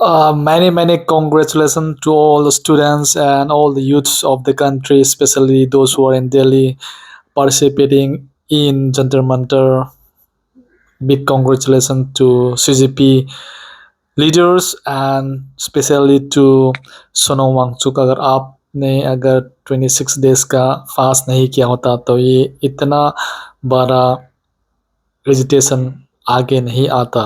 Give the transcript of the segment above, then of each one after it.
Many congratulations to all the students and all the youths of the country, especially those who are in Delhi participating in Jantar Mantar. Big congratulations to CGP leaders and especially to Sonam Wangchuk. अगर 26 days का fast नहीं किया होता तो ये इतना बड़ा रेजिटेशन आगे नहीं आता.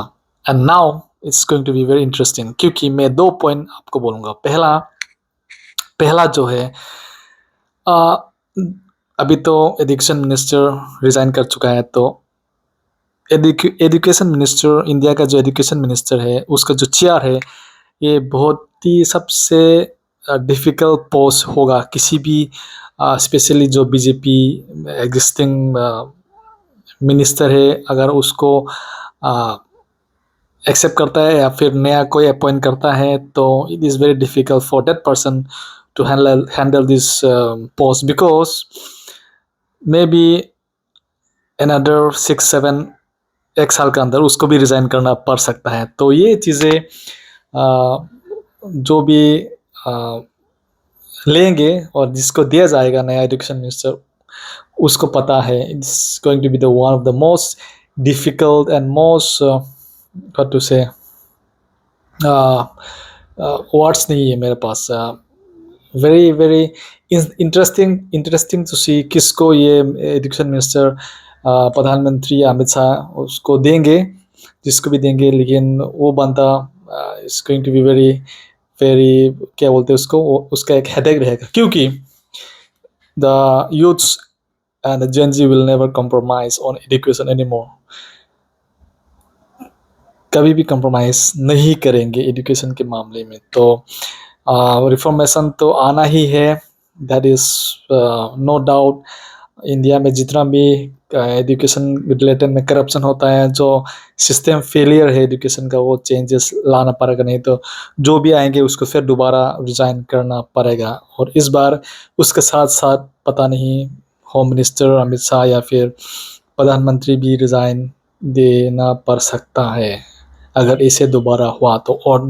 And now it's going to be very interesting क्योंकि मैं 2 पॉइंट आपको बोलूँगा. पहला पहला जो है अ, अभी तो एजुकेशन मिनिस्टर रिज़ाइन कर चुका है, तो एजुकेशन मिनिस्टर, इंडिया का जो एजुकेशन मिनिस्टर है, उसका जो चेयर है, ये बहुत ही सबसे डिफ़िकल्ट पोस्ट होगा किसी भी स्पेशली जो बीजेपी एग्जिस्टिंग मिनिस्टर है, अगर उसको एक्सेप्ट करता है या फिर नया कोई अपॉइंट करता है, तो it is very difficult for that person to handle this post because maybe another 6-7 एक साल के अंदर उसको भी रिज़ाइन करना पड़ सकता है. तो ये चीज़ें जो भी लेंगे और जिसको दिया जाएगा नया एजुकेशन मिनिस्टर, उसको पता है it's going to be the one of the most difficult and most what to say words नहीं है मेरे पास. Very very interesting to see किसको ये एजुकेशन मिनिस्टर प्रधानमंत्री अमित शाह उसको देंगे, जिसको भी देंगे, लेकिन वो बंदा is going to be very very क्या बोलते हैं उसको, उसका एक हेडेक रहेगा क्योंकि the youths and the Gen Z will never compromise on education anymore. कभी भी कॉम्प्रोमाइज़ नहीं करेंगे एजुकेशन के मामले में. तो रिफॉर्मेशन तो आना ही है, that is no doubt. India में जितना भी एजुकेशन रिलेटेड में करप्शन होता है, जो सिस्टम फेलियर है एजुकेशन का, वो चेंजेस लाना पड़ेगा, नहीं तो जो भी आएंगे उसको फिर दोबारा रिज़ाइन करना पड़ेगा. और इस बार उसके साथ साथ पता नहीं होम मिनिस्टर अमित शाह या फिर प्रधानमंत्री भी रिज़ाइन देना पड़ सकता है अगर इसे दोबारा हुआ तो. और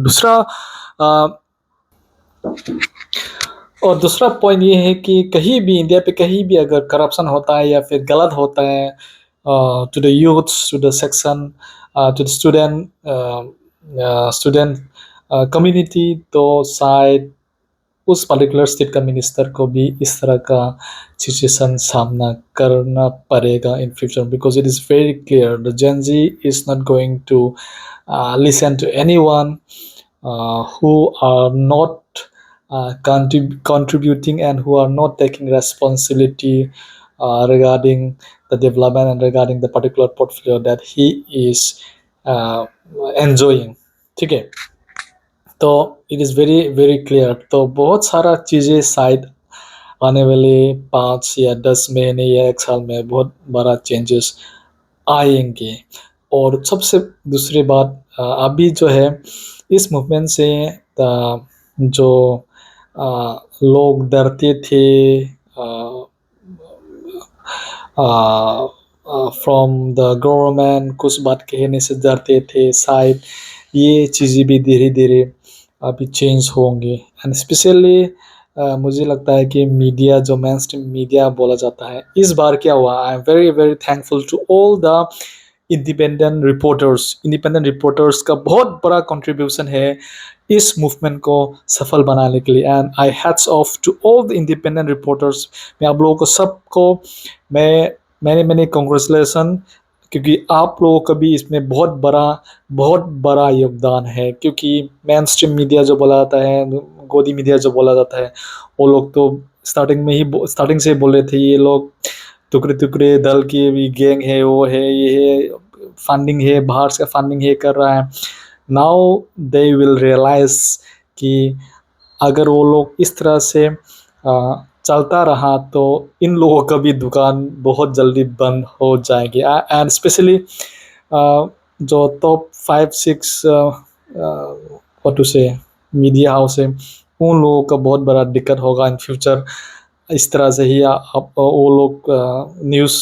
दूसरा पॉइंट ये है कि कहीं भी इंडिया पे कहीं भी अगर करप्शन होता है या फिर गलत होता है to the youths, to the section, to the student community, तो शायद उस पर्टिकुलर स्टेट का मिनिस्टर को भी इस तरह का सिचुएशन सामना करना पड़ेगा in future, because it is very clear the Gen Z is not going to listen to anyone who are not contributing and who are not taking responsibility regarding the development and regarding the particular portfolio that he is enjoying. ठीक है, तो it is very very clear. तो बहुत सारा चीज़ें शायद आने वाले 5 या 10 महीने या 1 साल में बहुत बड़ा चेंजेस आएंगे. और सबसे दूसरी बात, अभी जो है इस मूवमेंट से जो लोग डरते थे फ्रॉम द गवर्नमेंट, कुछ बात कहने से डरते थे, शायद ये चीज़ें भी धीरे धीरे अभी चेंज होंगे. एंड स्पेशली मुझे लगता है कि मीडिया, जो मेन स्ट्रीम मीडिया बोला जाता है, इस बार क्या हुआ, I am very very thankful to all the independent reporters का बहुत बड़ा कंट्रीब्यूशन है इस मूवमेंट को सफल बनाने के लिए. And I hats off to all the independent reporters. मैं आप लोगों को सबको मैंने कॉन्ग्रेचुलेसन, क्योंकि आप लोगों का भी इसमें बहुत बड़ा योगदान है. क्योंकि मेन स्ट्रीम मीडिया जो बोला जाता है, गोदी मीडिया जो बोला जाता है, वो लोग तो स्टार्टिंग से बोल रहे थे ये लोग टुकड़े टुकड़े दल की भी गैंग है, वो है, ये है, फंडिंग है, बाहर से फंडिंग है कर रहा है. नाउ दे विल रियलाइज कि अगर वो लोग इस तरह से चलता रहा तो इन लोगों का भी दुकान बहुत जल्दी बंद हो जाएगी. एंड स्पेशली जो टॉप 5-6 व्हाट टू से मीडिया हाउस है, उन लोगों का बहुत बड़ा दिक्कत होगा इन फ्यूचर. इस तरह से ही आप वो लोग न्यूज़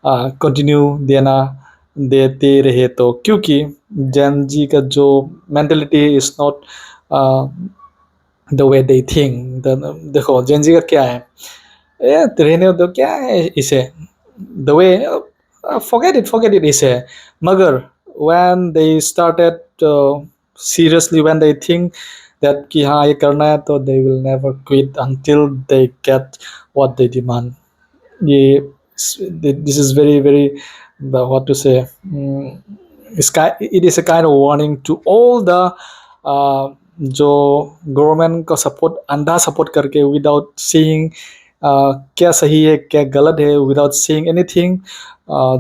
कंटिन्यू देना देते रहे तो, क्योंकि जेन जी का जो mentality is not the way they think. देखो जेन जी का क्या है, रहने दो क्या है इसे, द वे forget it इसे। मगर when they started seriously, when they think that कि हाँ ये करना है, तो they will never quit until they get what they demand। ये this is very very what to say, it is a kind of warning to all the जो government का support, अंधा सपोर्ट करके विदाउट सीइंग क्या सही है क्या गलत है, विदाउट सीइंग एनीथिंग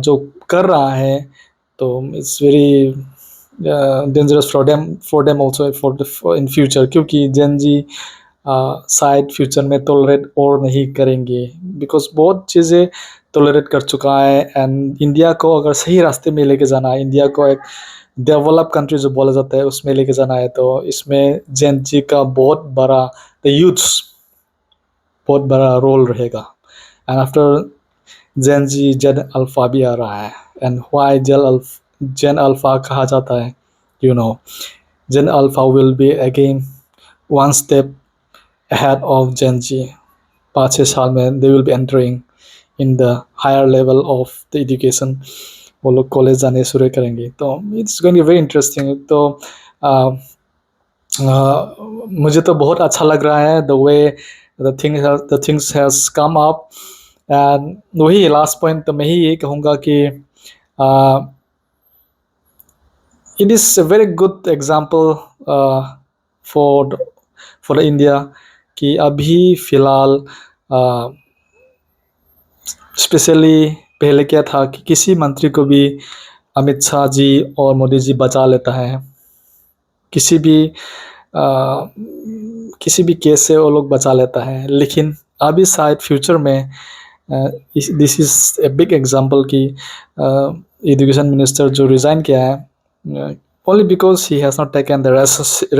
जो कर रहा है, तो it's very dangerous for them also for in future. क्योंकि जेन जी शायद फ्यूचर में टॉलरेट और नहीं करेंगे, बिकॉज बहुत चीज़ें टॉलरेट कर चुका है। एंड इंडिया को अगर सही रास्ते में लेके जाना है, इंडिया को एक डेवलप कंट्री जो बोला जाता है उसमें लेके जाना है, तो इसमें जेन जी का बहुत बड़ा, द यूथ्स बहुत बड़ा रोल रहेगा। And after Gen Z Gen Alpha भी आ रहा है। एंड व्हाई जेन अल्फा कहा जाता है, you know, Gen Alpha will be again one step ahead of Gen Z। 5-6 साल में they will be entering in the higher level of the education। वो लोग कॉलेज जाने शुरू करेंगे, तो it's going to be very interesting. तो मुझे तो बहुत अच्छा लग रहा है the way the things has come up. And वही लास्ट पॉइंट तो मैं ही ये कहूँगा कि it is a very good example for for India कि अभी फ़िलहाल स्पेशली पहले क्या था कि किसी मंत्री को भी अमित शाह जी और मोदी जी बचा लेता है, किसी भी केस से वो लोग बचा लेता है। लेकिन अभी शायद फ्यूचर में this is a big example कि एजुकेशन मिनिस्टर जो रिज़ाइन किया है, only because he has not taken the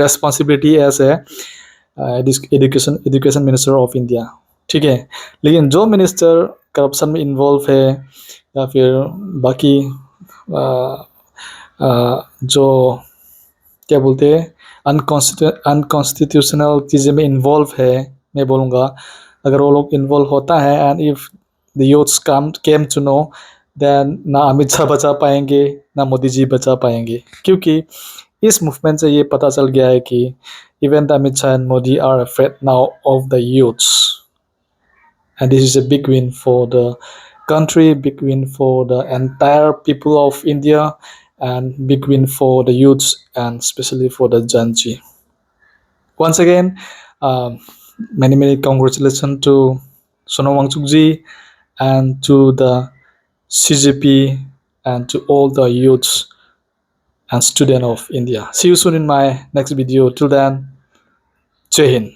responsibility as a education minister of India. ठीक है, लेकिन जो मिनिस्टर करप्शन में इन्वॉल्व है या फिर बाकी जो क्या बोलते हैं अनकॉन्स्टिट्यूशनल चीज़ें में इन्वॉल्व है, मैं बोलूँगा अगर वो लोग इन्वॉल्व होता है, and if the youths came to know, then ना अमित शाह बचा पाएंगे ना मोदी जी बचा पाएंगे। क्योंकि इस मूवमेंट से ये पता चल गया है कि even the Amit Shah and Modi are afraid now of the youths. And this is a big win for the country, big win for the entire people of India, and big win for the youths, and especially for the Gen Z. Once again, many congratulations to Sonam Wangchuk ji and to the CGP and to all the youths and students of India. See you soon in my next video. Till then, Jai Hind.